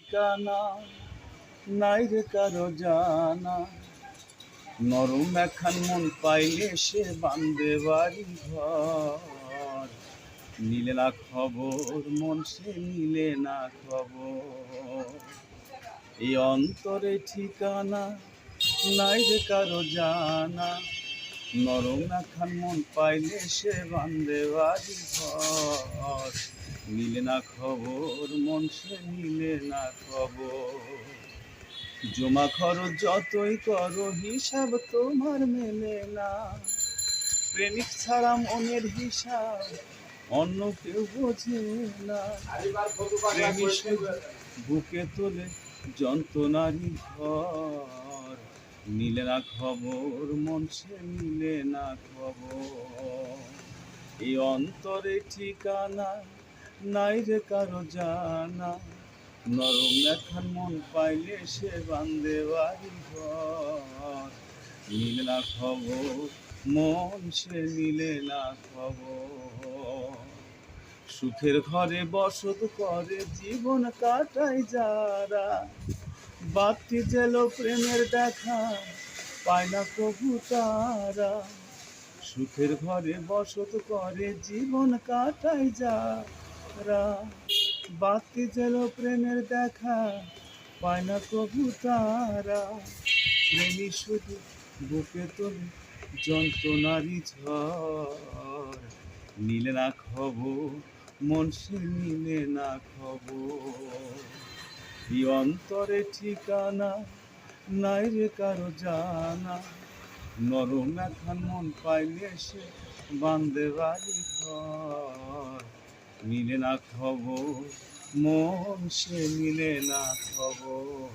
ঠিকানা নাই রে কারো জানা, নরম একখান মন পাইলে সে বান্ধে বাড়ি ঘর। নিলে না খবর মন সে নিলে না খবর, এই অন্তরে ঠিকানা নাই রে কারো জানা, নরম একখান মন পাইলে সে বান্ধে বাড়ি ঘর। নিলে না খবর মন সে নিলে না খবর, জমা খরচ যতই করো হিসাব তোমার মেলে না। প্রেমিক ছাড়া মনের হিসাব অন্য কেউ বোঝে না। প্রেমী শুধু বুকে তোলে যন্ত্রণারই ঘর। নিলে না খবর মন সে নিলে না খবর, এই অন্তরে ঠিকানা নাই রে কারো জানা, নরম একখান মন পাইলে সে বান্ধে বাড়ি ঘর। নিলে না খবর মন সে নিলে না খবর, সুখের ঘরে বসত করে জীবন কাটায় যারা, বাতি জেল প্রেমের দেখা পায় না প্রভু তারা। সুখের ঘরে বসত করে জীবন কাটায় যারা, বাতি জেল প্রেমের দেখা পায় না প্রভু তারা। প্রেমী শুধু বুকে তোলে যন্ত্রণারই ঝড়। নিলে না খবর মন সে নিলে না খবর, এই অন্তরে ঠিকানা নাই রে কারো জানা, নরম একখান মন পাইলে সে বান্ধে বাড়ি ঘর। নিলে না খবর মন সে নিলে না খবর।